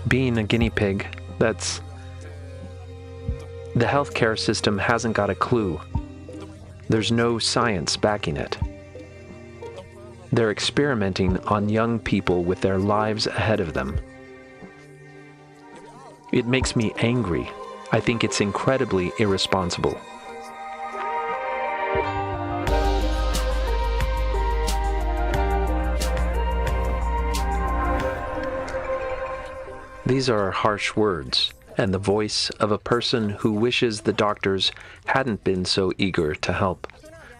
being a guinea pig, the healthcare system hasn't got a clue. There's no science backing it. They're experimenting on young people with their lives ahead of them. It makes me angry. I think it's incredibly irresponsible. These are harsh words, and the voice of a person who wishes the doctors hadn't been so eager to help,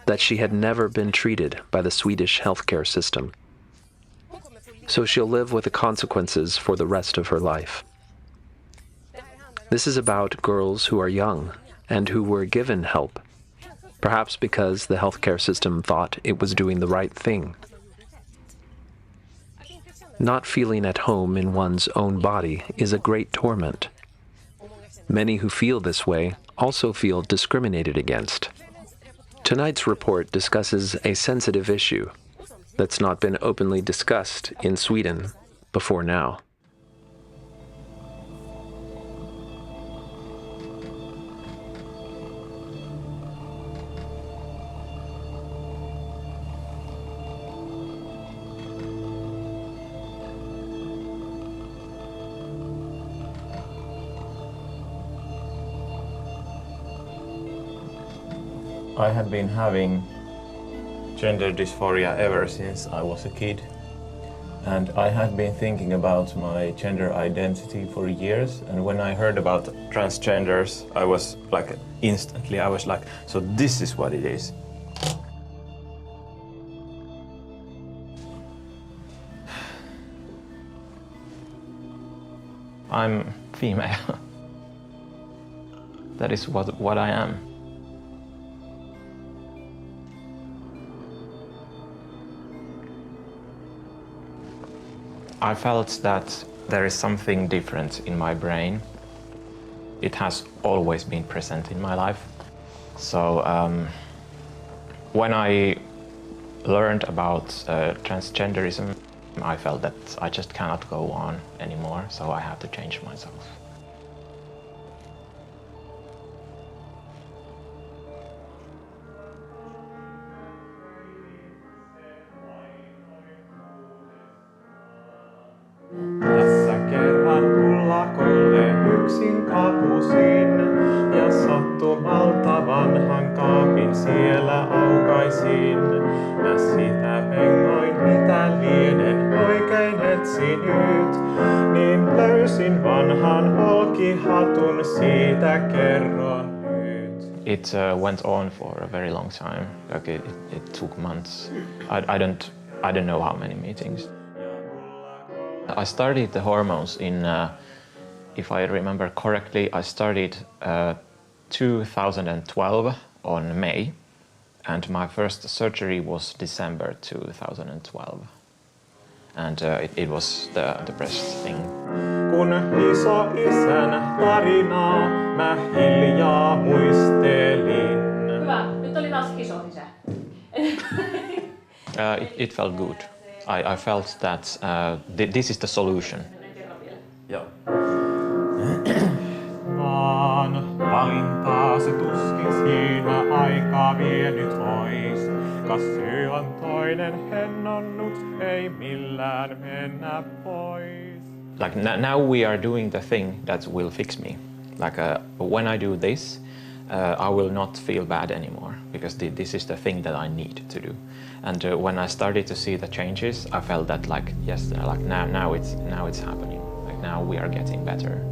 that she had never been treated by the Swedish healthcare system. So she'll live with the consequences for the rest of her life. This is about girls who are young and who were given help, perhaps because the healthcare system thought it was doing the right thing. Not feeling at home in one's own body is a great torment. Many who feel this way also feel discriminated against. Tonight's report discusses a sensitive issue that's not been openly discussed in Sweden before now. I have been having gender dysphoria ever since I was a kid. And I had been thinking about my gender identity for years. And when I heard about transgenders, I was like, so this is what it is. I'm female. That is what I am. I felt that there is something different in my brain. It has always been present in my life. So when I learned about transgenderism, I felt that I just cannot go on anymore, so I have to change myself. Tässä kerran pullakolle yksin kapusin ja sattumalta vanhan kaapin siellä aukaisin. Mä sitä pengoin mitä lienen oikein etsinyt, niin löysin vanhan olkihatun, siitä kerron nyt. It went on for a very long time. Like it took months. I don't know how many meetings. I started the hormones in, if I remember correctly, I started 2012 on May, and my first surgery was December 2012. And it was the breast thing. Kun iso-isän tarinaa mä hiljaa muistelin. Hyvä, nyt oli taas iso-isä. It felt good. I felt that this is the solution. Joo. Vaan valintaa se tuskin siinä aikaa vienyt ois. Kas syy on toinen hennonnut, ei millään mennä pois. Like now we are doing the thing that will fix me. Like when I do this, I will not feel bad anymore because this is the thing that I need to do. And when I started to see the changes, I felt that like yes, like now it's happening. Like now we are getting better.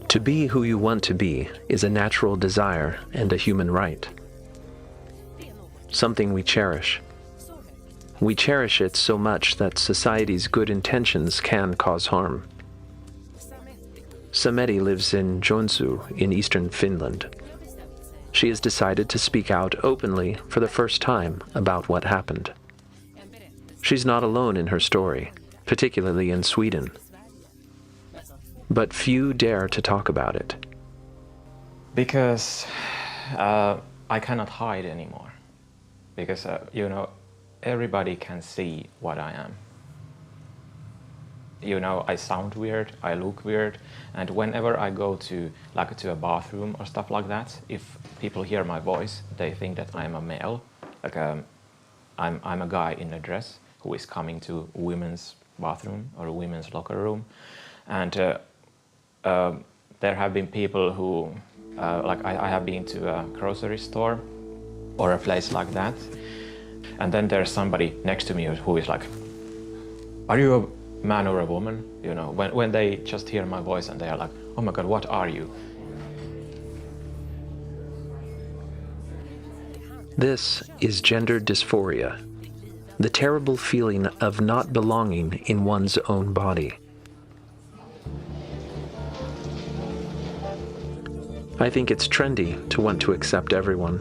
To be who you want to be is a natural desire and a human right, something we cherish. We cherish it so much that society's good intentions can cause harm. Samedi lives in Joensuu in eastern Finland. She has decided to speak out openly for the first time about what happened. She's not alone in her story, particularly in Sweden. But few dare to talk about it. Because I cannot hide anymore. Because, everybody can see what I am. I sound weird, I look weird, and whenever I go to a bathroom or stuff like that, if people hear my voice, they think that I'm a male, I'm a guy in a dress who is coming to a women's bathroom or a women's locker room, and there have been people who, I have been to a grocery store or a place like that, and then there's somebody next to me who is like, "Are you a man or a woman?" When they just hear my voice and they are like, "Oh my God, what are you?" This is gender dysphoria, the terrible feeling of not belonging in one's own body. I think it's trendy to want to accept everyone,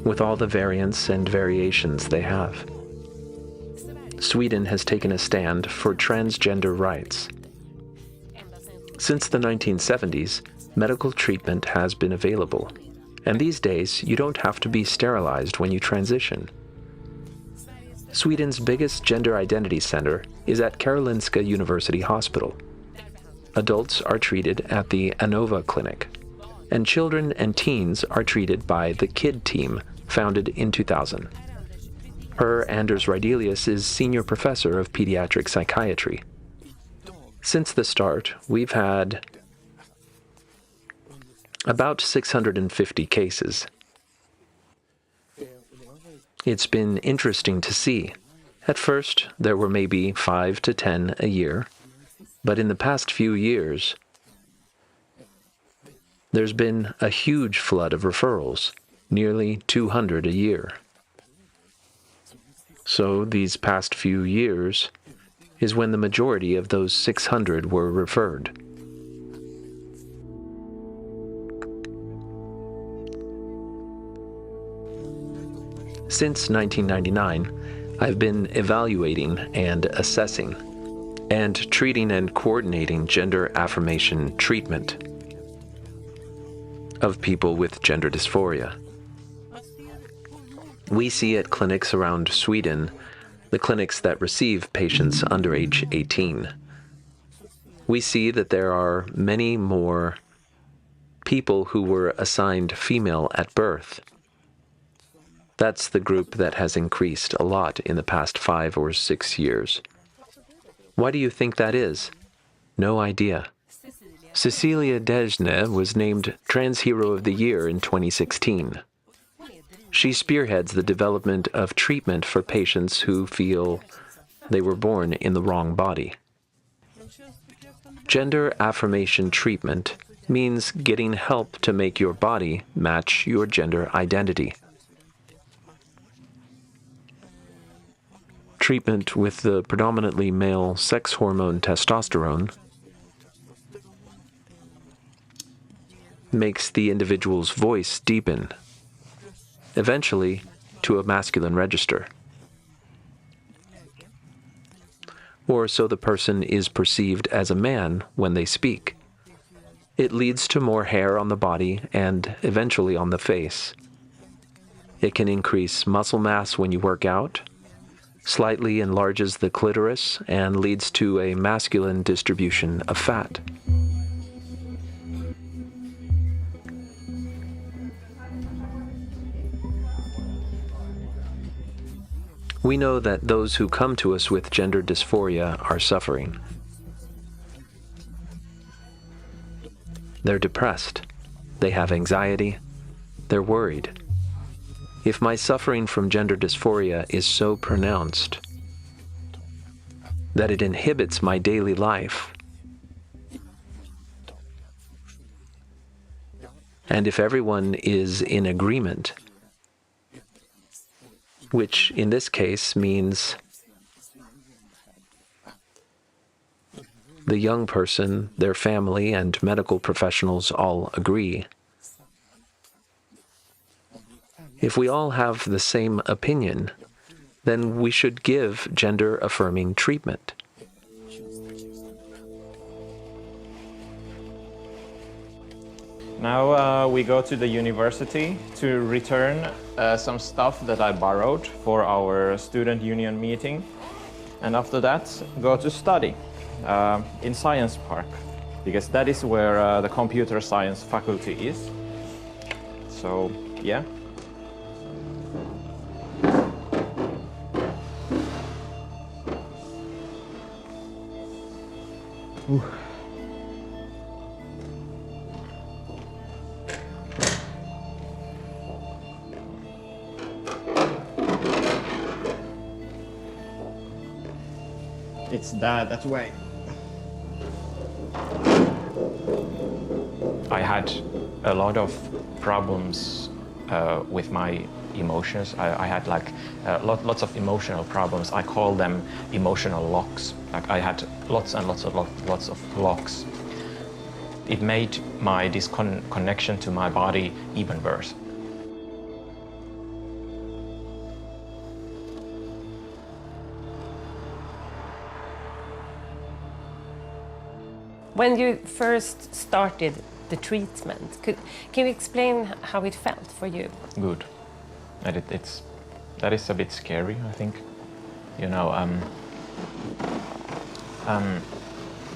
with all the variants and variations they have. Sweden has taken a stand for transgender rights. Since the 1970s, medical treatment has been available, and these days you don't have to be sterilized when you transition. Sweden's biggest gender identity center is at Karolinska University Hospital. Adults are treated at the Anova Clinic, and children and teens are treated by the KID team, founded in 2000. Per Anders Rydelius is Senior Professor of Pediatric Psychiatry. Since the start, we've had about 650 cases. It's been interesting to see. At first, there were maybe 5 to 10 a year, but in the past few years, there's been a huge flood of referrals, nearly 200 a year. So these past few years is when the majority of those 600 were referred. Since 1999, I've been evaluating and assessing and treating and coordinating gender affirmation treatment of people with gender dysphoria. We see at clinics around Sweden, the clinics that receive patients under age 18. We see that there are many more people who were assigned female at birth. That's the group that has increased a lot in the past 5 or 6 years. Why do you think that is? No idea. Cecilia Dejne was named Trans Hero of the Year in 2016. She spearheads the development of treatment for patients who feel they were born in the wrong body. Gender affirmation treatment means getting help to make your body match your gender identity. Treatment with the predominantly male sex hormone testosterone makes the individual's voice deepen, eventually to a masculine register. Or so the person is perceived as a man when they speak. It leads to more hair on the body and eventually on the face. It can increase muscle mass when you work out, slightly enlarges the clitoris, and leads to a masculine distribution of fat. We know that those who come to us with gender dysphoria are suffering. They're depressed. They have anxiety. They're worried. If my suffering from gender dysphoria is so pronounced that it inhibits my daily life, and if everyone is in agreement which in this case means the young person, their family, and medical professionals all agree. If we all have the same opinion, then we should give gender-affirming treatment. Now we go to the university to return some stuff that I borrowed for our student union meeting. And after that, go to study in Science Park, because that is where the computer science faculty is. So, yeah. Ooh. It's that way. I had a lot of problems with my emotions. I had like lots of emotional problems. I call them emotional locks. Like I had lots of locks. It made my disconnection to my body even worse. When you first started the treatment, can you explain how it felt for you? Good. That is a bit scary, I think. You know,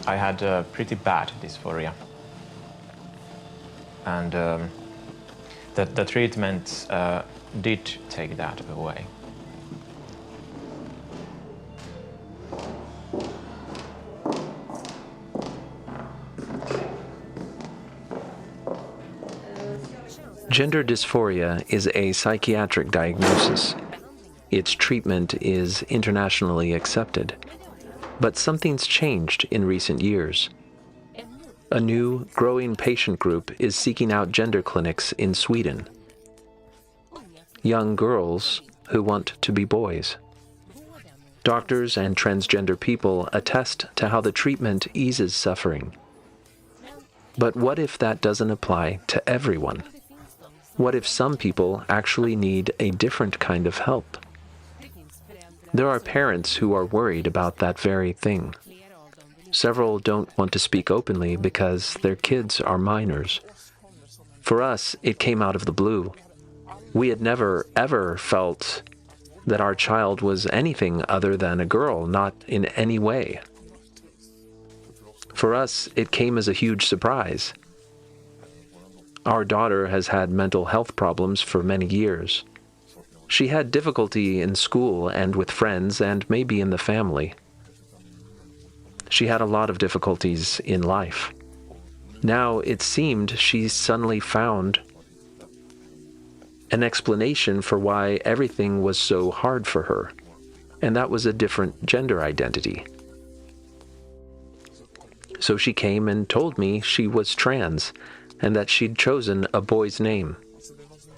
I had a pretty bad dysphoria. And the treatment did take that away. Gender dysphoria is a psychiatric diagnosis. Its treatment is internationally accepted. But something's changed in recent years. A new, growing patient group is seeking out gender clinics in Sweden. Young girls who want to be boys. Doctors and transgender people attest to how the treatment eases suffering. But what if that doesn't apply to everyone? What if some people actually need a different kind of help? There are parents who are worried about that very thing. Several don't want to speak openly because their kids are minors. For us, it came out of the blue. We had never, ever felt that our child was anything other than a girl, not in any way. For us, it came as a huge surprise. Our daughter has had mental health problems for many years. She had difficulty in school and with friends and maybe in the family. She had a lot of difficulties in life. Now it seemed she suddenly found an explanation for why everything was so hard for her, and that was a different gender identity. So she came and told me she was trans, and that she'd chosen a boy's name.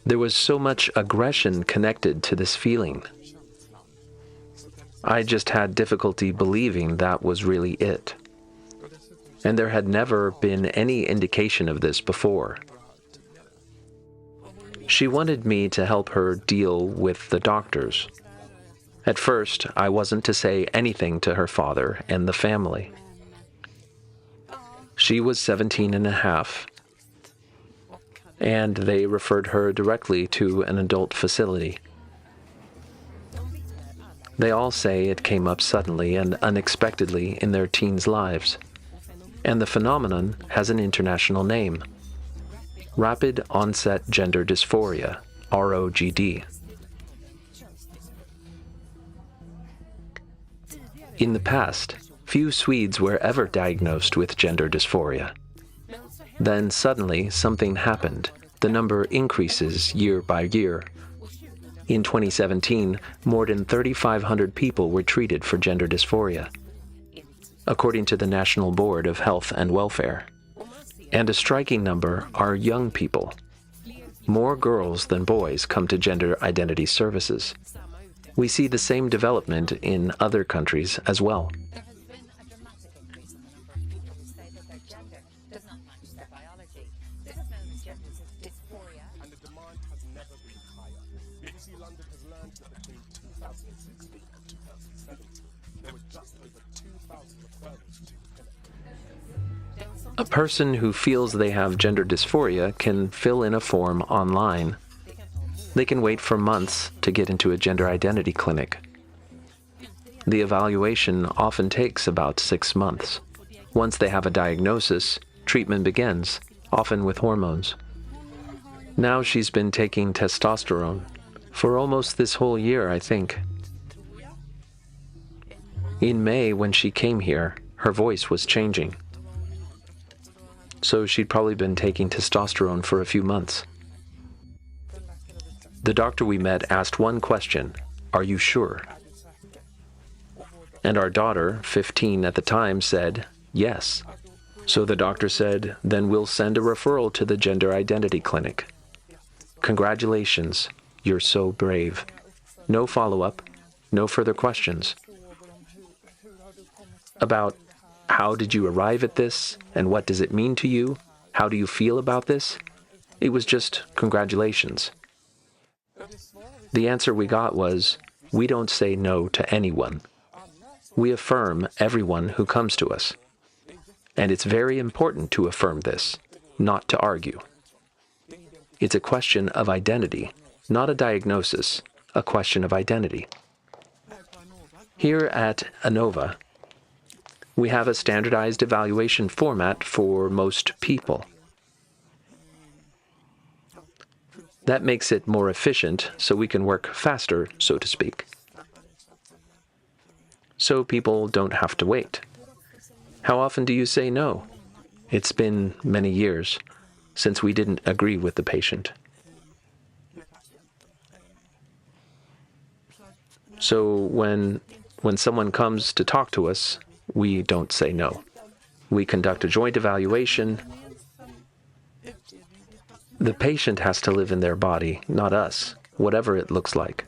There was so much aggression connected to this feeling. I just had difficulty believing that was really it. And there had never been any indication of this before. She wanted me to help her deal with the doctors. At first, I wasn't to say anything to her father and the family. She was 17 and a half, and they referred her directly to an adult facility. They all say it came up suddenly and unexpectedly in their teens' lives, and the phenomenon has an international name: Rapid Onset Gender Dysphoria, ROGD. In the past, few Swedes were ever diagnosed with gender dysphoria. Then suddenly something happened. The number increases year by year. In 2017, more than 3,500 people were treated for gender dysphoria, according to the National Board of Health and Welfare. And a striking number are young people. More girls than boys come to gender identity services. We see the same development in other countries as well. There has been a dramatic increase in the number of people who say that their gender does not match their biology. This is known as gender dysphoria. And the demand has never been higher. BBC London has learned that between 2016 and 2017, there were just over 2,000 referrals to the clinic. A person who feels they have gender dysphoria can fill in a form online. They can wait for months to get into a gender identity clinic. The evaluation often takes about 6 months. Once they have a diagnosis, treatment begins, often with hormones. Now she's been taking testosterone for almost this whole year, I think. In May, when she came here, her voice was changing. So she'd probably been taking testosterone for a few months. The doctor we met asked one question, "Are you sure?" And our daughter, 15 at the time, said, "Yes." So the doctor said, "Then we'll send a referral to the gender identity clinic. Congratulations, you're so brave." No follow-up, no further questions. About how did you arrive at this, and what does it mean to you? How do you feel about this? It was just congratulations. The answer we got was, we don't say no to anyone. We affirm everyone who comes to us. And it's very important to affirm this, not to argue. It's a question of identity, not a diagnosis, a question of identity. Here at ANOVA, we have a standardized evaluation format for most people. That makes it more efficient, so we can work faster, so to speak. So people don't have to wait. How often do you say no? It's been many years since we didn't agree with the patient. So when someone comes to talk to us, we don't say no. We conduct a joint evaluation. The patient has to live in their body, not us, whatever it looks like.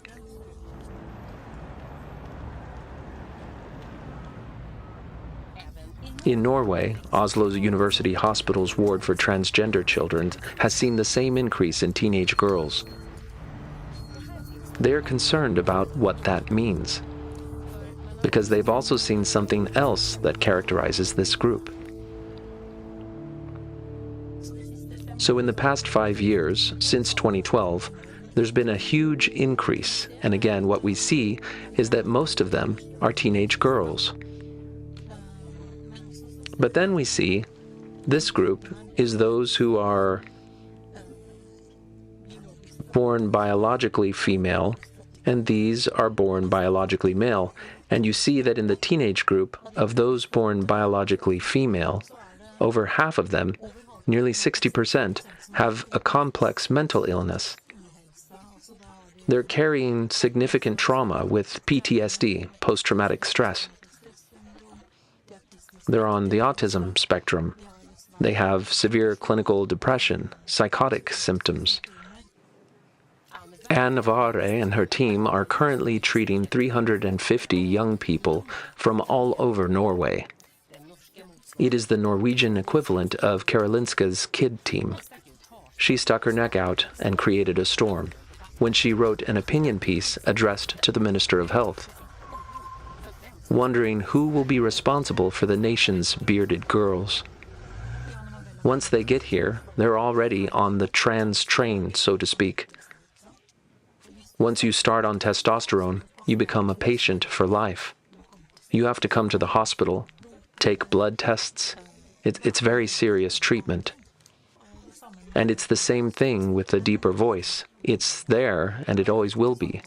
In Norway, Oslo's University Hospital's ward for transgender children has seen the same increase in teenage girls. They are concerned about what that means, because they've also seen something else that characterizes this group. So in the past 5 years, since 2012, there's been a huge increase, and again, what we see is that most of them are teenage girls. But then we see this group is those who are born biologically female, and these are born biologically male. And you see that in the teenage group of those born biologically female, over half of them, nearly 60%, have a complex mental illness. They're carrying significant trauma with PTSD, post-traumatic stress. They're on the autism spectrum. They have severe clinical depression, psychotic symptoms. Anne Navarre and her team are currently treating 350 young people from all over Norway. It is the Norwegian equivalent of Karolinska's KID team. She stuck her neck out and created a storm when she wrote an opinion piece addressed to the Minister of Health, wondering who will be responsible for the nation's bearded girls. Once they get here, they're already on the trans train, so to speak. Once you start on testosterone, you become a patient for life. You have to come to the hospital, take blood tests. It's very serious treatment. And it's the same thing with the deeper voice. It's there, and it always will be.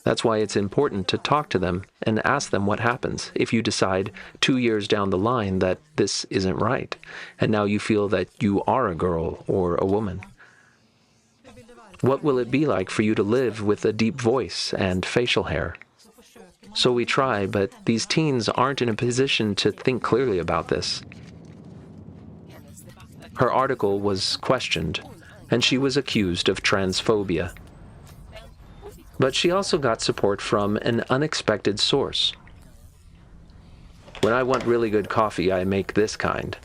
That's why it's important to talk to them and ask them what happens if you decide 2 years down the line that this isn't right, and now you feel that you are a girl or a woman. What will it be like for you to live with a deep voice and facial hair? So we try, but these teens aren't in a position to think clearly about this. Her article was questioned, and she was accused of transphobia. But she also got support from an unexpected source. When I want really good coffee, I make this kind.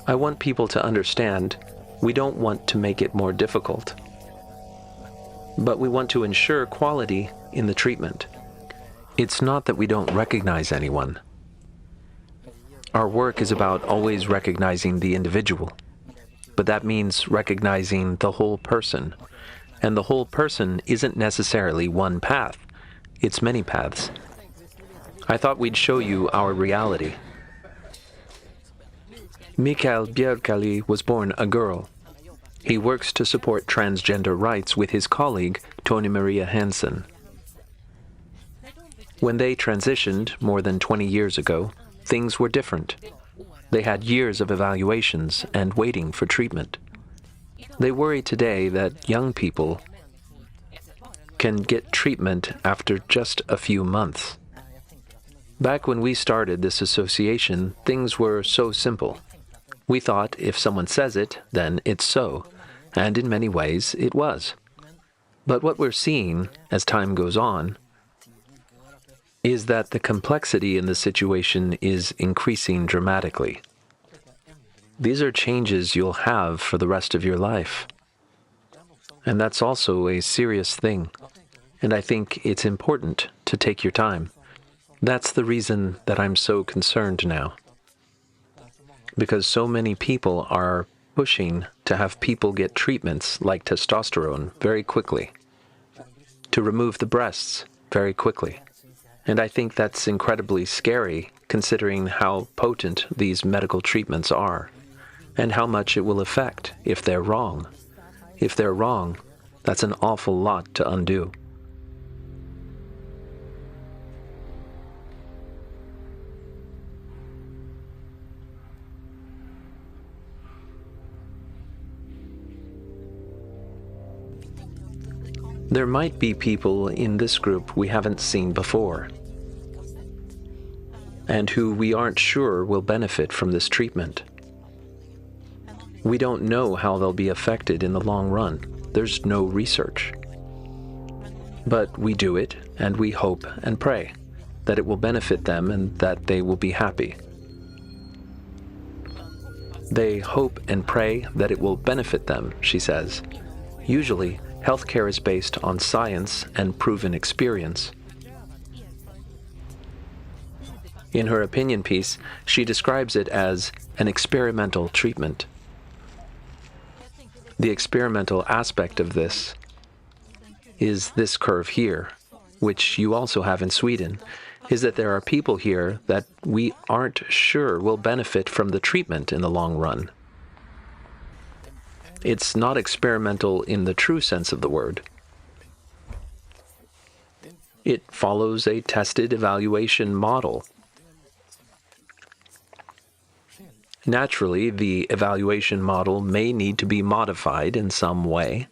I want people to understand we don't want to make it more difficult, but we want to ensure quality in the treatment. It's not that we don't recognize anyone. Our work is about always recognizing the individual, but that means recognizing the whole person. And the whole person isn't necessarily one path. It's many paths. I thought we'd show you our reality. Mikael Björkali was born a girl. He works to support transgender rights with his colleague, Tony Maria Hansen. When they transitioned more than 20 years ago, things were different. They had years of evaluations and waiting for treatment. They worry today that young people can get treatment after just a few months. Back when we started this association, things were so simple. We thought if someone says it, then it's so, and in many ways it was. But what we're seeing as time goes on is that the complexity in the situation is increasing dramatically. These are changes you'll have for the rest of your life. And that's also a serious thing. And I think it's important to take your time. That's the reason that I'm so concerned now. Because so many people are pushing to have people get treatments like testosterone very quickly, to remove the breasts very quickly. And I think that's incredibly scary, considering how potent these medical treatments are, and how much it will affect if they're wrong. If they're wrong, that's an awful lot to undo. There might be people in this group we haven't seen before, and who we aren't sure will benefit from this treatment. We don't know how they'll be affected in the long run. There's no research. But we do it, and we hope and pray that it will benefit them and that they will be happy. They hope and pray that it will benefit them, she says. Usually, healthcare is based on science and proven experience. In her opinion piece, she describes it as an experimental treatment. The experimental aspect of this is this curve here, which you also have in Sweden, is that there are people here that we aren't sure will benefit from the treatment in the long run. It's not experimental in the true sense of the word. It follows a tested evaluation model. Naturally, the evaluation model may need to be modified in some way,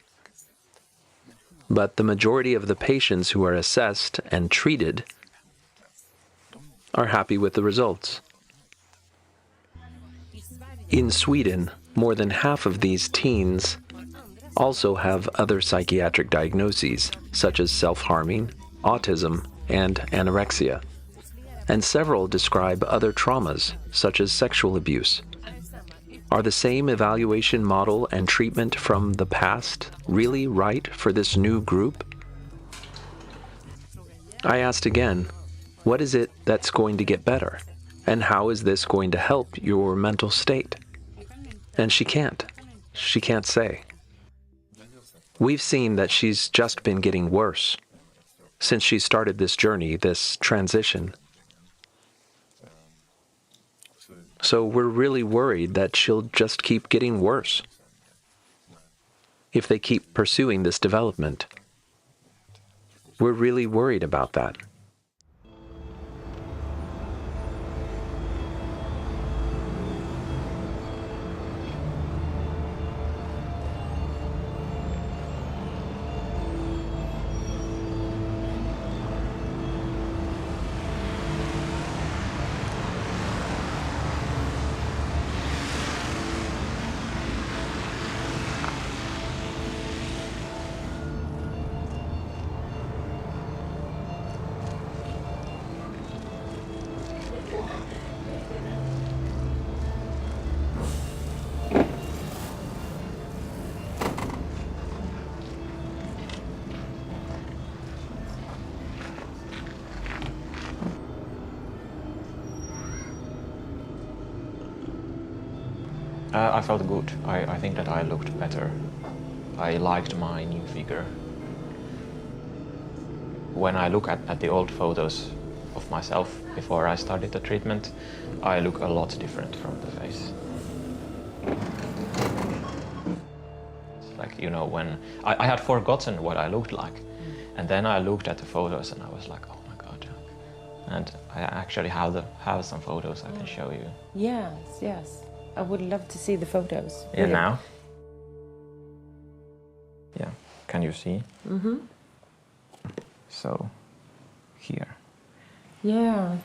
but the majority of the patients who are assessed and treated are happy with the results. In Sweden, more than half of these teens also have other psychiatric diagnoses, such as self-harming, autism, and anorexia. And several describe other traumas, such as sexual abuse. Are the same evaluation model and treatment from the past really right for this new group? I asked again, what is it that's going to get better? And how is this going to help your mental state? And she can't. She can't say. We've seen that she's just been getting worse since she started this journey, this transition. So we're really worried that she'll just keep getting worse if they keep pursuing this development. We're really worried about that. I felt good. I think that I looked better. I liked my new figure. When I look at the old photos of myself before I started the treatment, I look a lot different from the face. It's like, you know, when I had forgotten what I looked like, and then I looked at the photos and I was like, oh my God. And I actually have some photos I can show you. Yes, yes. I would love to see the photos. Yeah, now? Yeah, can you see? Mm-hmm. So, here. Yeah.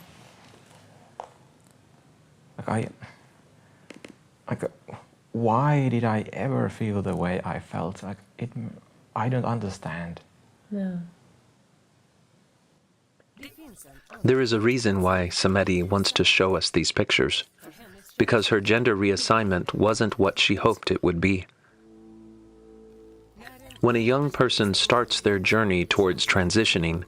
Why did I ever feel the way I felt? I don't understand. No. There is a reason why Samedi wants to show us these pictures, because her gender reassignment wasn't what she hoped it would be. When a young person starts their journey towards transitioning,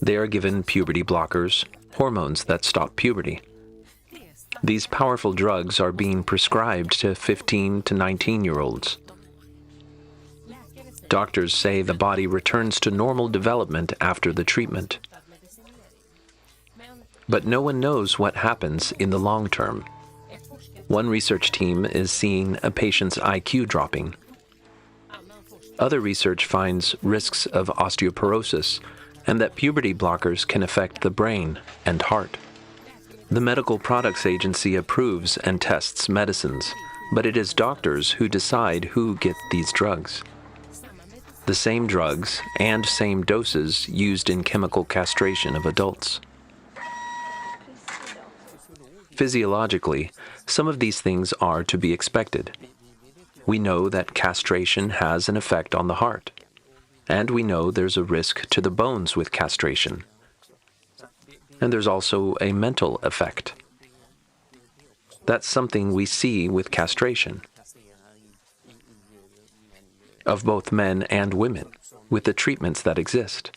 they are given puberty blockers, hormones that stop puberty. These powerful drugs are being prescribed to 15 to 19-year-olds. Doctors say the body returns to normal development after the treatment. But no one knows what happens in the long term. One research team is seeing a patient's IQ dropping. Other research finds risks of osteoporosis and that puberty blockers can affect the brain and heart. The Medical Products Agency approves and tests medicines, but it is doctors who decide who get these drugs. The same drugs and same doses used in chemical castration of adults. Physiologically, some of these things are to be expected. We know that castration has an effect on the heart, and we know there's a risk to the bones with castration. And there's also a mental effect. That's something we see with castration of both men and women with the treatments that exist.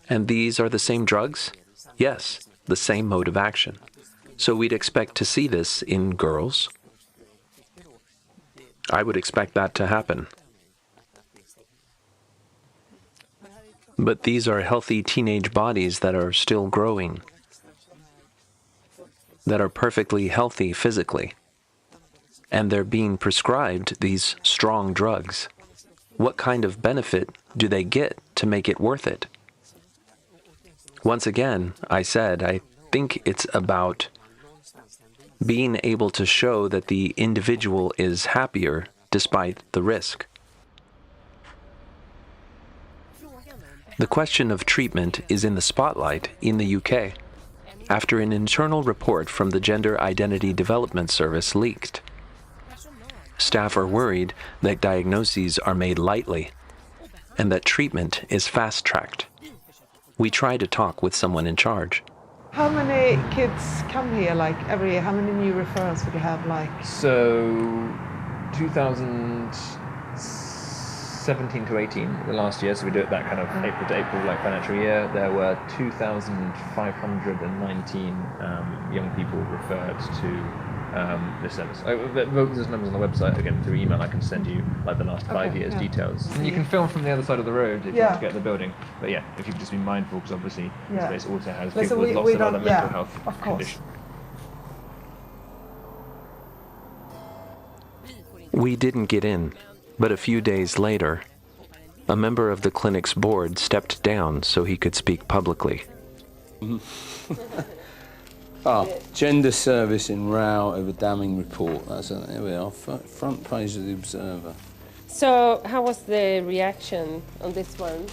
And these are the same drugs? Yes, the same mode of action. So we'd expect to see this in girls. I would expect that to happen. But these are healthy teenage bodies that are still growing, that are perfectly healthy physically, and they're being prescribed these strong drugs. What kind of benefit do they get to make it worth it? Once again, I said, I think it's about being able to show that the individual is happier despite the risk. The question of treatment is in the spotlight in the UK after an internal report from the Gender Identity Development Service leaked. Staff are worried that diagnoses are made lightly and that treatment is fast-tracked. We try to talk with someone in charge. How many kids come here, like every year? How many new referrals would you have, like? So, 2017 to 18, the last year, so we do it that kind of April to April, like financial year, there were 2,519 young people referred to this service. There's numbers on the website, again, through email. I can send you like the last 5 years details. And you can film from the other side of the road if you want to get the building. But yeah, if you can just be mindful, because obviously this place also has people with lots of other mental health conditions. We didn't get in, but a few days later, a member of the clinic's board stepped down so he could speak publicly. Gender service in row over damning report. There we are, front page of the Observer. So, how was the reaction on this one?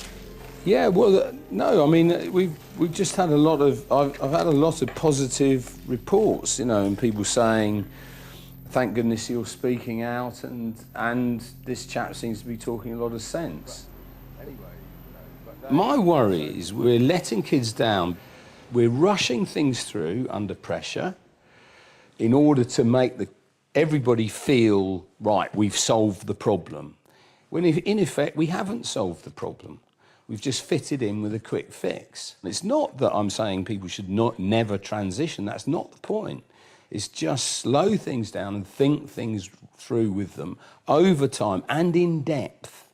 Yeah, well, no, I mean, we've just had a lot of, I've had a lot of positive reports, you know, and people saying, thank goodness you're speaking out, and this chap seems to be talking a lot of sense. My worry is we're letting kids down. We're rushing things through under pressure in order to make everybody feel, right, we've solved the problem. When in effect, we haven't solved the problem. We've just fitted in with a quick fix. It's not that I'm saying people should never transition. That's not the point. is just slow things down and think things through with them over time and in depth.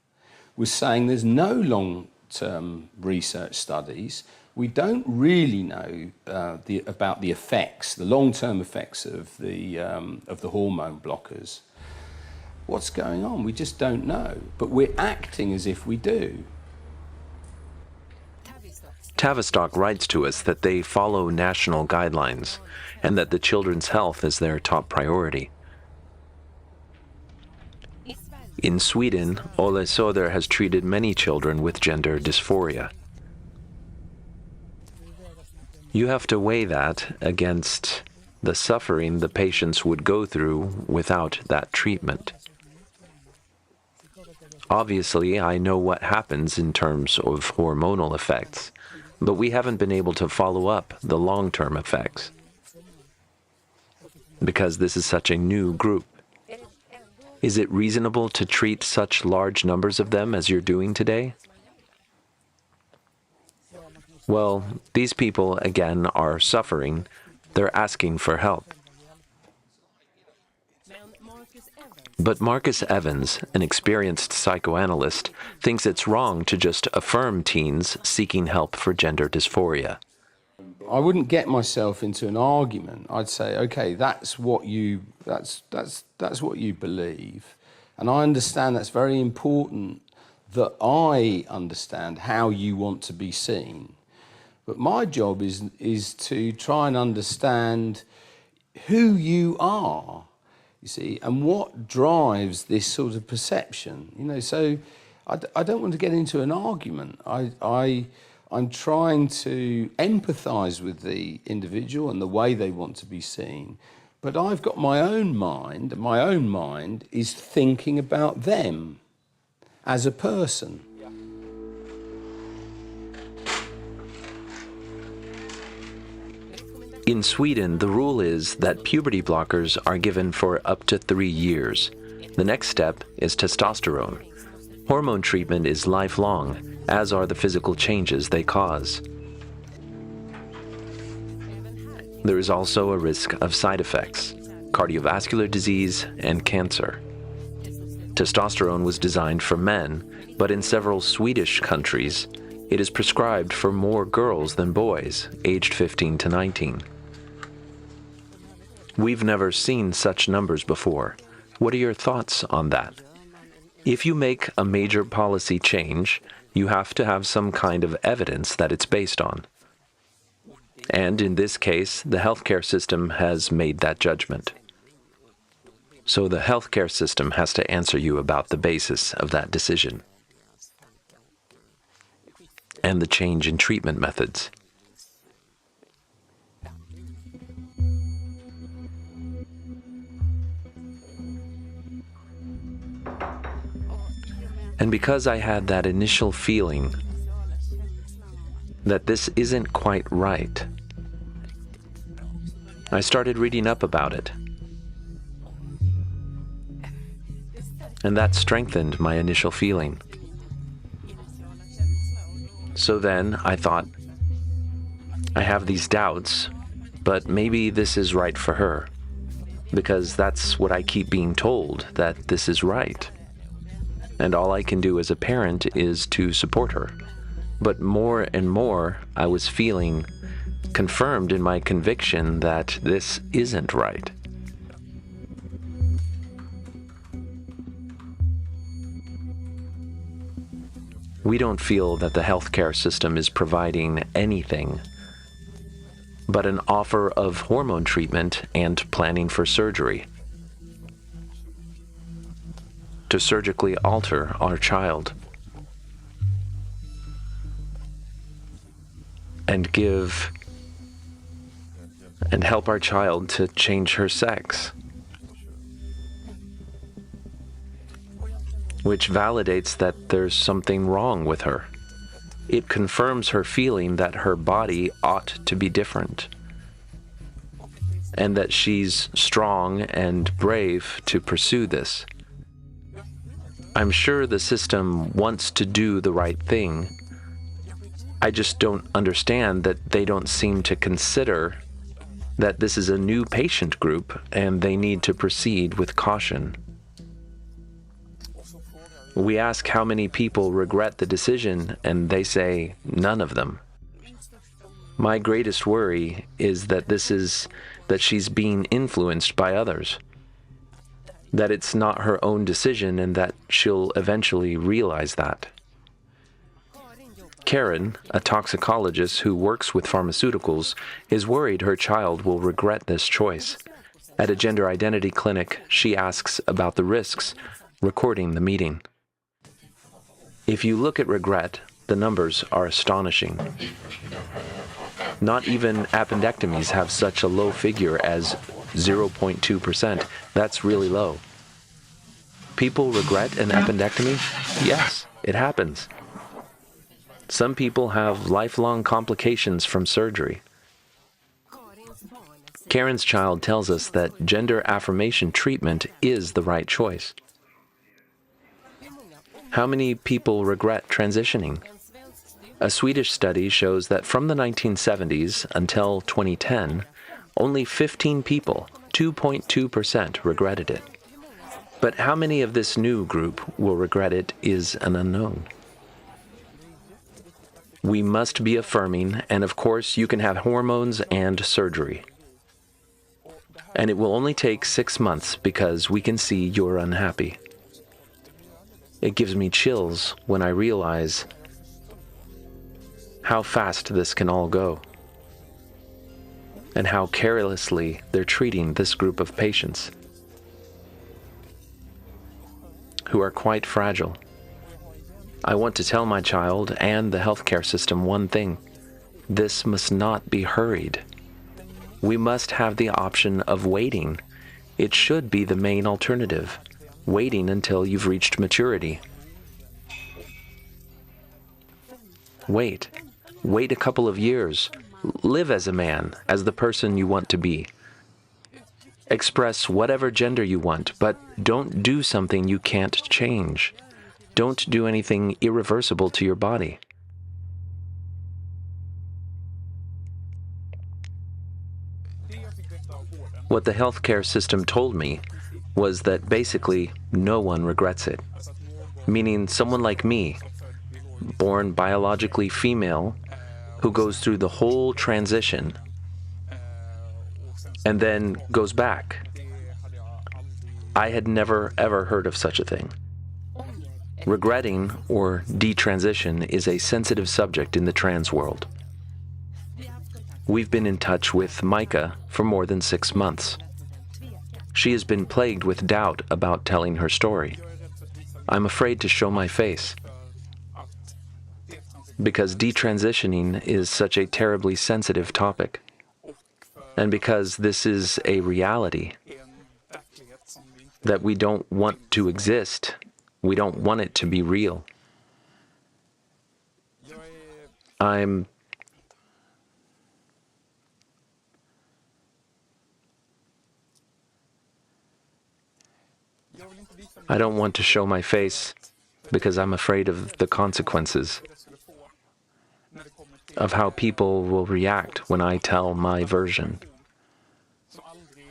We're saying there's no long-term research studies. We don't really know about the effects, the long-term effects of the hormone blockers. What's going on? We just don't know, but we're acting as if we do. Tavistock writes to us that they follow national guidelines and that the children's health is their top priority. In Sweden, Ole Söder has treated many children with gender dysphoria. You have to weigh that against the suffering the patients would go through without that treatment. Obviously, I know what happens in terms of hormonal effects, but we haven't been able to follow up the long-term effects because this is such a new group. Is it reasonable to treat such large numbers of them as you're doing today? Well, these people, again, are suffering. They're asking for help. But Marcus Evans, an experienced psychoanalyst, thinks it's wrong to just affirm teens seeking help for gender dysphoria. I wouldn't get myself into an argument. I'd say, okay, that's what you believe. And I understand that's very important that I understand how you want to be seen. But my job is to try and understand who you are, you see, and what drives this sort of perception. You know, so I don't want to get into an argument. I'm trying to empathise with the individual and the way they want to be seen. But I've got my own mind, and my own mind is thinking about them as a person. In Sweden, the rule is that puberty blockers are given for up to 3 years. The next step is testosterone. Hormone treatment is lifelong, as are the physical changes they cause. There is also a risk of side effects, cardiovascular disease and cancer. Testosterone was designed for men, but in several Swedish countries, it is prescribed for more girls than boys, aged 15 to 19. We've never seen such numbers before. What are your thoughts on that? If you make a major policy change, you have to have some kind of evidence that it's based on. And in this case, the healthcare system has made that judgment. So the healthcare system has to answer you about the basis of that decision and the change in treatment methods. And because I had that initial feeling that this isn't quite right, I started reading up about it. And that strengthened my initial feeling. So then I thought, I have these doubts, but maybe this is right for her, because that's what I keep being told, that this is right. And all I can do as a parent is to support her. But more and more, I was feeling confirmed in my conviction that this isn't right. We don't feel that the healthcare system is providing anything but an offer of hormone treatment and planning for surgery to surgically alter our child and give and help our child to change her sex, which validates that there's something wrong with her. It confirms her feeling that her body ought to be different and that she's strong and brave to pursue this. I'm sure the system wants to do the right thing. I just don't understand that they don't seem to consider that this is a new patient group and they need to proceed with caution. We ask how many people regret the decision, and they say none of them. My greatest worry is that she's being influenced by others, that it's not her own decision, and that she'll eventually realize that. Karen, a toxicologist who works with pharmaceuticals, is worried her child will regret this choice. At a gender identity clinic, she asks about the risks, recording the meeting. If you look at regret, the numbers are astonishing. Not even appendectomies have such a low figure as 0.2%. That's really low. People regret an appendectomy? Yes, it happens. Some people have lifelong complications from surgery. Karen's child tells us that gender affirmation treatment is the right choice. How many people regret transitioning? A Swedish study shows that from the 1970s until 2010, only 15 people, 2.2%, regretted it. But how many of this new group will regret it is an unknown. We must be affirming, and of course you can have hormones and surgery. And it will only take 6 months because we can see you're unhappy. It gives me chills when I realize how fast this can all go, and how carelessly they're treating this group of patients who are quite fragile. I want to tell my child and the healthcare system one thing: this must not be hurried. We must have the option of waiting. It should be the main alternative, waiting until you've reached maturity. Wait a couple of years. Live as a man, as the person you want to be. Express whatever gender you want, but don't do something you can't change. Don't do anything irreversible to your body. What the healthcare system told me was that basically no one regrets it. Meaning someone like me, born biologically female, who goes through the whole transition and then goes back. I had never ever heard of such a thing. Regretting or detransition is a sensitive subject in the trans world. We've been in touch with Micah for more than 6 months. She has been plagued with doubt about telling her story. I'm afraid to show my face, because detransitioning is such a terribly sensitive topic, and because this is a reality that we don't want to exist. We don't want it to be real. I don't want to show my face because I'm afraid of the consequences, of how people will react when I tell my version,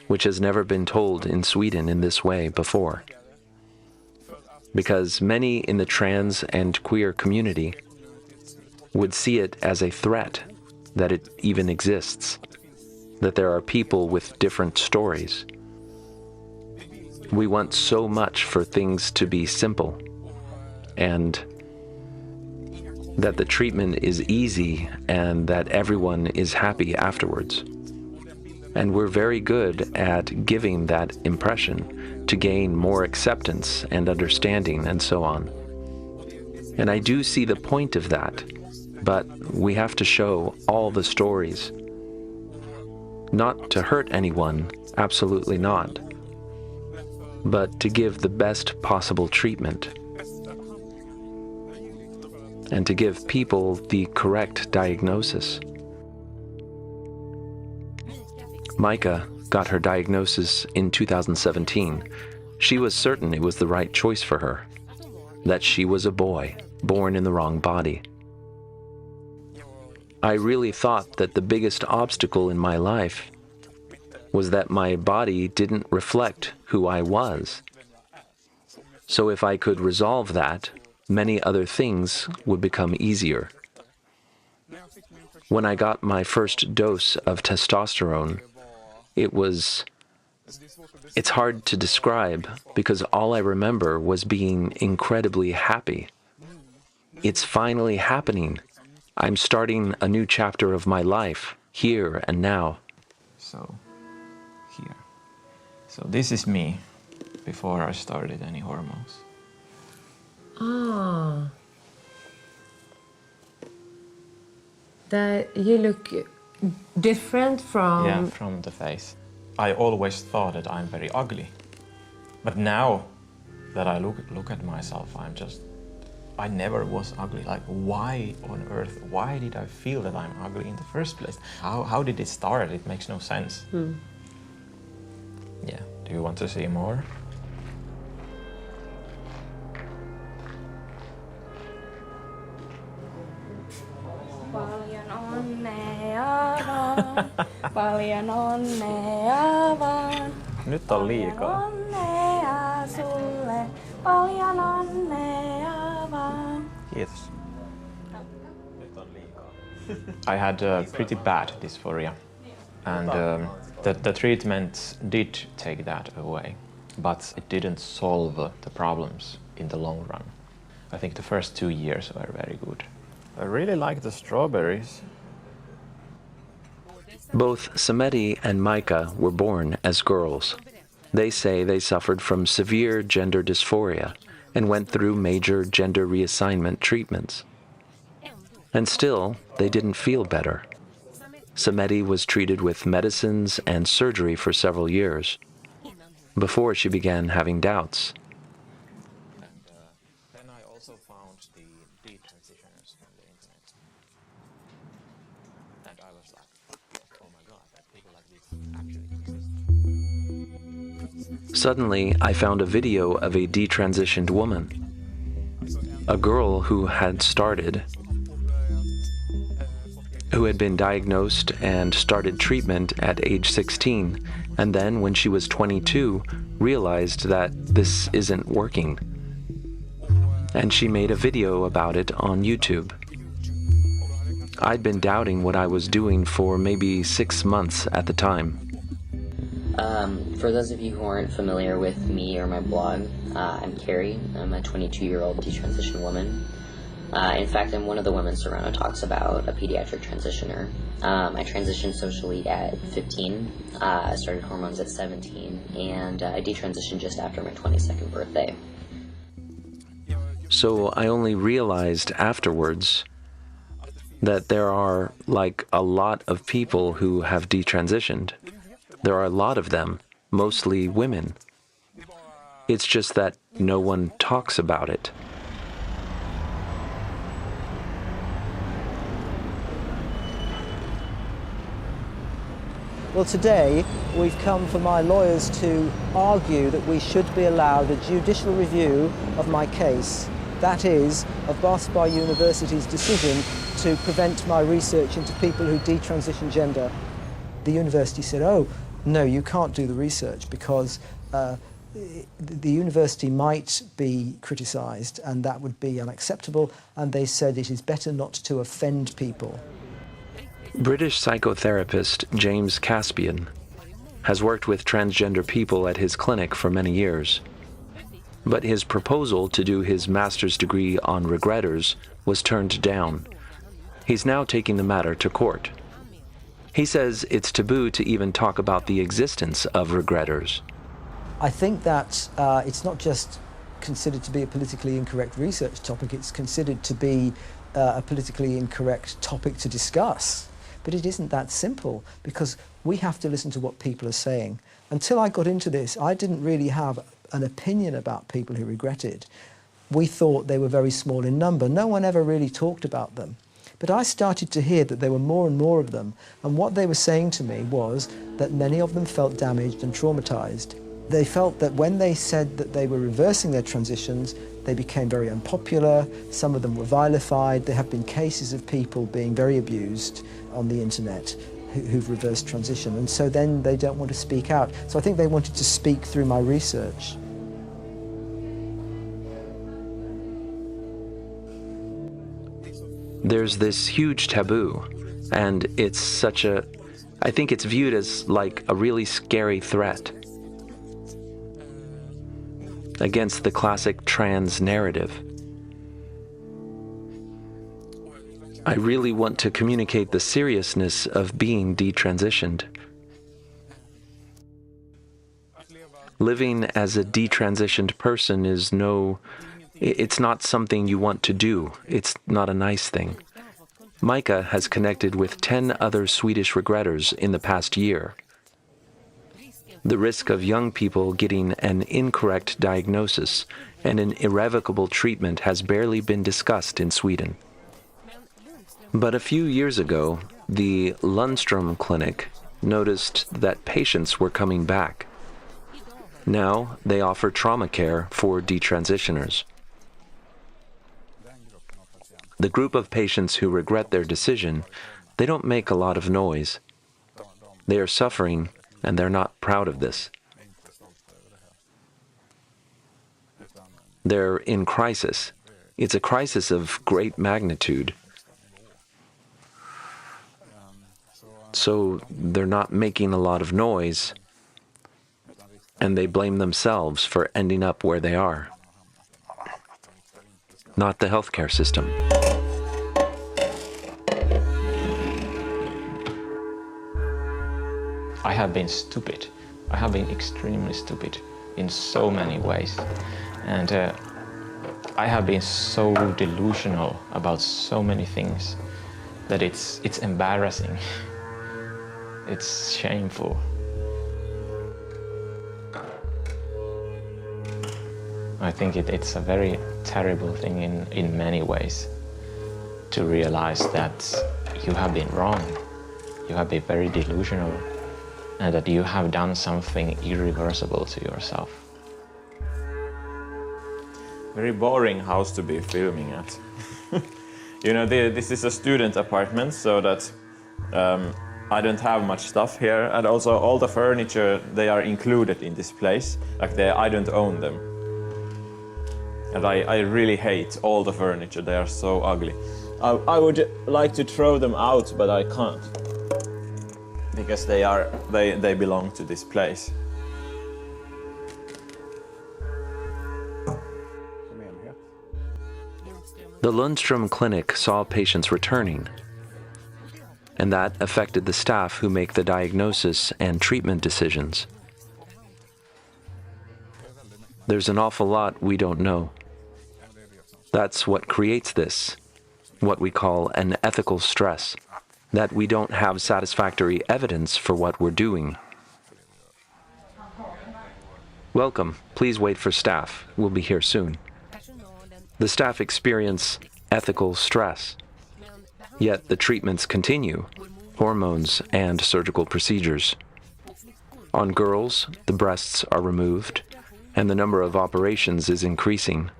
which has never been told in Sweden in this way before. Because many in the trans and queer community would see it as a threat that it even exists, that there are people with different stories. We want so much for things to be simple, and that the treatment is easy and that everyone is happy afterwards. And we're very good at giving that impression to gain more acceptance and understanding and so on. And I do see the point of that, but we have to show all the stories. Not to hurt anyone, absolutely not, but to give the best possible treatment and to give people the correct diagnosis. Micah got her diagnosis in 2017. She was certain it was the right choice for her, that she was a boy, born in the wrong body. I really thought that the biggest obstacle in my life was that my body didn't reflect who I was. So if I could resolve that, many other things would become easier. When I got my first dose of testosterone, it's hard to describe because all I remember was being incredibly happy. It's finally happening. I'm starting a new chapter of my life, here and now. So, here. So this is me before I started any hormones. Ah. That you look different from... Yeah, from the face. I always thought that I'm very ugly. But now that I look at myself, I never was ugly. Like, why on earth, why did I feel that I'm ugly in the first place? How did it start? It makes no sense. Yeah, do you want to see more? Paljon onnea vaan, paljon onnea vaan. Nyt on liikaa. Onnea sulle, paljon onnea vaan. Kiitos. I had pretty bad dysphoria, and the treatment did take that away, but it didn't solve the problems in the long run. I think the first 2 years were very good. I really like the strawberries. Both Samedi and Micah were born as girls. They say they suffered from severe gender dysphoria and went through major gender reassignment treatments. And still, they didn't feel better. Samedi was treated with medicines and surgery for several years before she began having doubts. Then I also found the detransitioners on the internet. And I was like, oh my god, that people like this actually exist. Suddenly, I found a video of a detransitioned woman, a girl who had been diagnosed and started treatment at age 16, and then when she was 22, realized that this isn't working. And she made a video about it on YouTube. I'd been doubting what I was doing for maybe 6 months at the time. For those of you who aren't familiar with me or my blog, I'm Carrie. I'm a 22-year-old detransition woman. In fact, I'm one of the women Serrano talks about, a pediatric transitioner. I transitioned socially at 15, I started hormones at 17, and I detransitioned just after my 22nd birthday. So I only realized afterwards that there are, like, a lot of people who have detransitioned. There are a lot of them, mostly women. It's just that no one talks about it. Well, today we've come for my lawyers to argue that we should be allowed a judicial review of my case. That is, of Bar University's decision to prevent my research into people who detransition gender. The university said, oh, no, you can't do the research because the university might be criticised and that would be unacceptable, and they said it is better not to offend people. British psychotherapist James Caspian has worked with transgender people at his clinic for many years. But his proposal to do his master's degree on regretters was turned down. He's now taking the matter to court. He says it's taboo to even talk about the existence of regretters. I think that it's not just considered to be a politically incorrect research topic, it's considered to be a politically incorrect topic to discuss. But it isn't that simple, because we have to listen to what people are saying. Until I got into this, I didn't really have an opinion about people who regretted. We thought they were very small in number. No one ever really talked about them. But I started to hear that there were more and more of them, and what they were saying to me was that many of them felt damaged and traumatized. They felt that when they said that they were reversing their transitions, they became very unpopular, some of them were vilified. There have been cases of people being very abused on the internet. who've reversed transition, and so then they don't want to speak out. So I think they wanted to speak through my research. There's this huge taboo, and it's such a, I think it's viewed as like a really scary threat against the classic trans narrative. I really want to communicate the seriousness of being detransitioned. Living as a detransitioned person is it's not something you want to do. It's not a nice thing. Micah has connected with 10 other Swedish regretters in the past year. The risk of young people getting an incorrect diagnosis and an irrevocable treatment has barely been discussed in Sweden. But a few years ago, the Lundström Clinic noticed that patients were coming back. Now they offer trauma care for detransitioners. The group of patients who regret their decision, they don't make a lot of noise. They are suffering, and they're not proud of this. They're in crisis. It's a crisis of great magnitude. So they're not making a lot of noise, and they blame themselves for ending up where they are. Not the healthcare system. I have been stupid. I have been extremely stupid in so many ways. And I have been so delusional about so many things that it's embarrassing. It's shameful. I think it's a very terrible thing in many ways to realize that you have been wrong. You have been very delusional, and that you have done something irreversible to yourself. Very boring house to be filming at. You know, this is a student apartment, so that I don't have much stuff here, and also all the furniture, they are included in this place. Like I don't own them. And I really hate all the furniture, they are so ugly. I would like to throw them out, but I can't. Because they belong to this place. The Lundström Clinic saw patients returning, and that affected the staff who make the diagnosis and treatment decisions. There's an awful lot we don't know. That's what creates this, what we call an ethical stress, that we don't have satisfactory evidence for what we're doing. Welcome. Please wait for staff. We'll be here soon. The staff experience ethical stress, yet the treatments continue, hormones and surgical procedures. On girls, the breasts are removed, and the number of operations is increasing.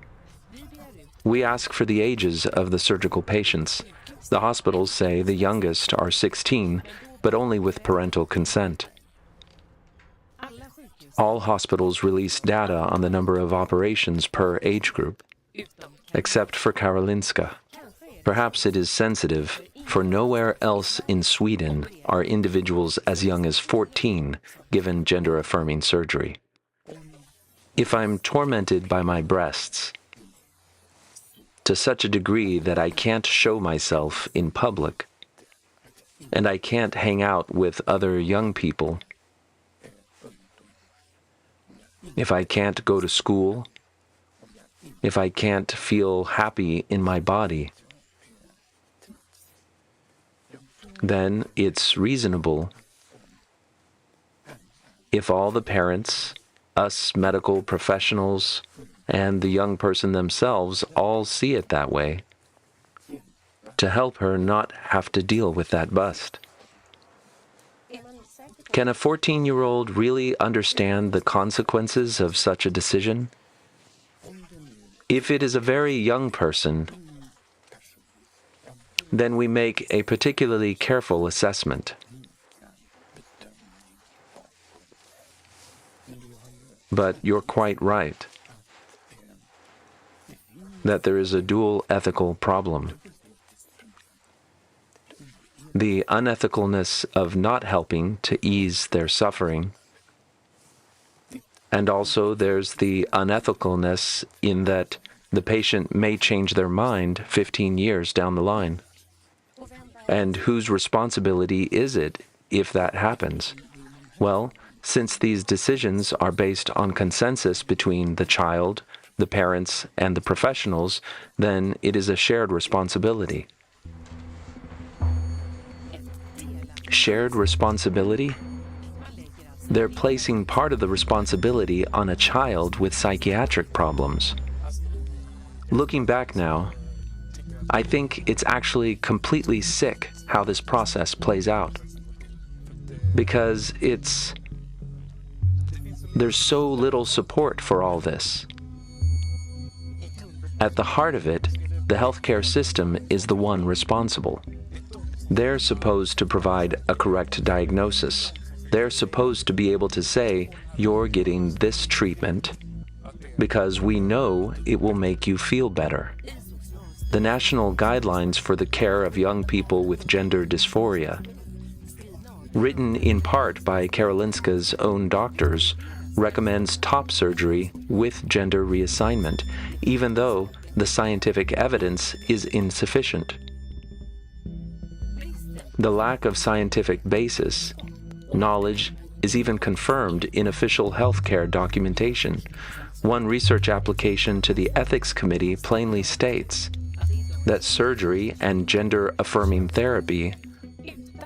We ask for the ages of the surgical patients. The hospitals say the youngest are 16, but only with parental consent. All hospitals release data on the number of operations per age group, except for Karolinska. Perhaps it is sensitive, for nowhere else in Sweden are individuals as young as 14 given gender-affirming surgery. If I'm tormented by my breasts to such a degree that I can't show myself in public, and I can't hang out with other young people, if I can't go to school, if I can't feel happy in my body, then it's reasonable if all the parents, us medical professionals, and the young person themselves all see it that way, to help her not have to deal with that bust. Can a 14-year-old really understand the consequences of such a decision? If it is a very young person, then we make a particularly careful assessment. But you're quite right that there is a dual ethical problem. The unethicalness of not helping to ease their suffering, and also there's the unethicalness in that the patient may change their mind 15 years down the line. And whose responsibility is it if that happens? Well, since these decisions are based on consensus between the child, the parents, and the professionals, then it is a shared responsibility. Shared responsibility? They're placing part of the responsibility on a child with psychiatric problems. Looking back now, I think it's actually completely sick how this process plays out. Because there's so little support for all this. At the heart of it, the healthcare system is the one responsible. They're supposed to provide a correct diagnosis. They're supposed to be able to say, you're getting this treatment because we know it will make you feel better. The national guidelines for the care of young people with gender dysphoria, written in part by Karolinska's own doctors, recommends top surgery with gender reassignment, even though the scientific evidence is insufficient. The lack of scientific basis, knowledge, is even confirmed in official healthcare documentation. One research application to the Ethics Committee plainly states that surgery and gender-affirming therapy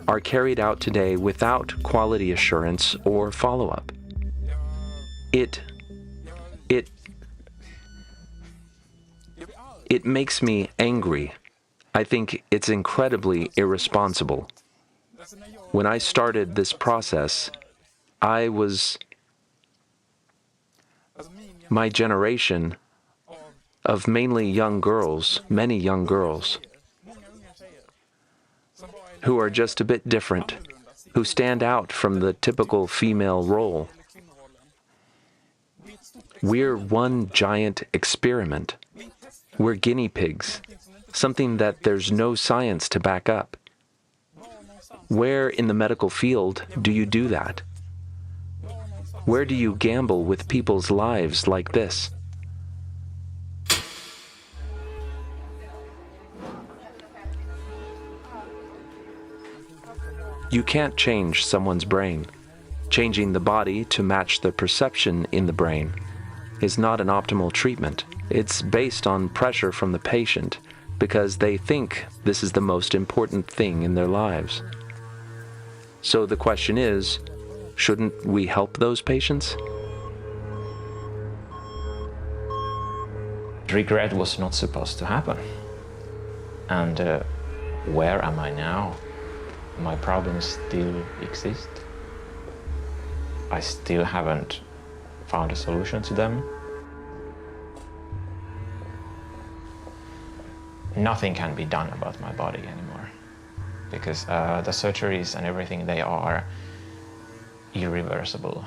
are carried out today without quality assurance or follow-up. It makes me angry. I think it's incredibly irresponsible. When I started this process, my generation of mainly young girls, many young girls, who are just a bit different, who stand out from the typical female role. We're one giant experiment. We're guinea pigs, something that there's no science to back up. Where in the medical field do you do that? Where do you gamble with people's lives like this? You can't change someone's brain. Changing the body to match the perception in the brain is not an optimal treatment. It's based on pressure from the patient because they think this is the most important thing in their lives. So the question is, shouldn't we help those patients? Regret was not supposed to happen. And where am I now? My problems still exist. I still haven't found a solution to them. Nothing can be done about my body anymore because the surgeries and everything, they are irreversible.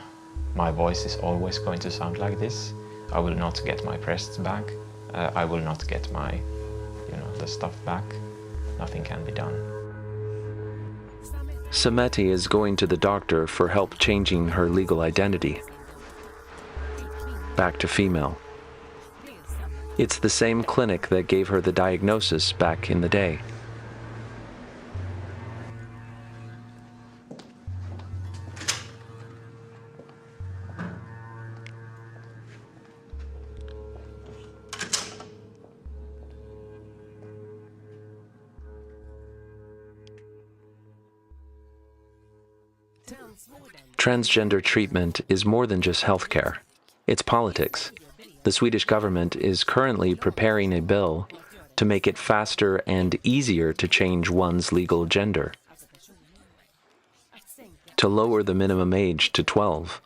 My voice is always going to sound like this. I will not get my breasts back. I will not get my, the stuff back. Nothing can be done. Sameti is going to the doctor for help changing her legal identity back to female. It's the same clinic that gave her the diagnosis back in the day. Transgender treatment is more than just healthcare. It's politics. The Swedish government is currently preparing a bill to make it faster and easier to change one's legal gender, to lower the minimum age to 12,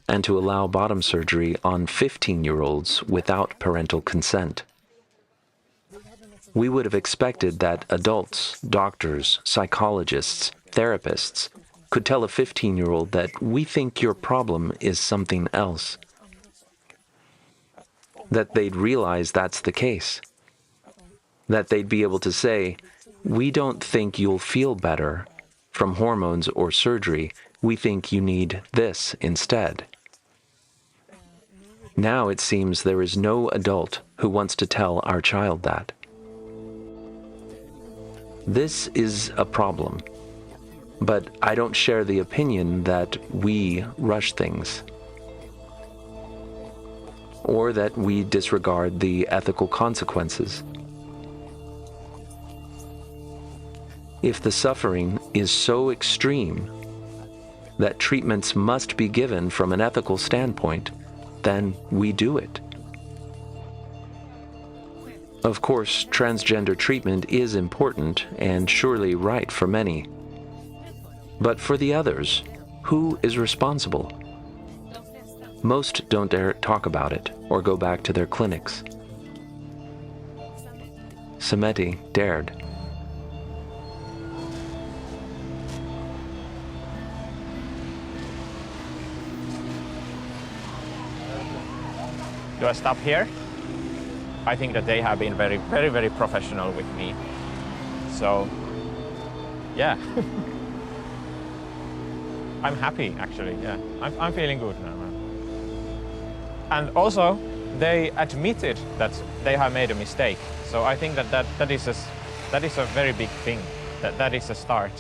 and to allow bottom surgery on 15-year-olds without parental consent. We would have expected that adults, doctors, psychologists, therapists could tell a 15-year-old that we think your problem is something else, that they'd realize that's the case, that they'd be able to say, we don't think you'll feel better from hormones or surgery, we think you need this instead. Now it seems there is no adult who wants to tell our child that. This is a problem, but I don't share the opinion that we rush things, or that we disregard the ethical consequences. If the suffering is so extreme that treatments must be given from an ethical standpoint, then we do it. Of course, transgender treatment is important and surely right for many. But for the others, who is responsible? Most don't dare talk about it or go back to their clinics. Sameti dared. Do I stop here? I think that they have been very, very, very professional with me. So, yeah. I'm happy, actually, yeah. I'm feeling good now. And also, they admitted that they have made a mistake. So I think that is a very big thing. That is a start.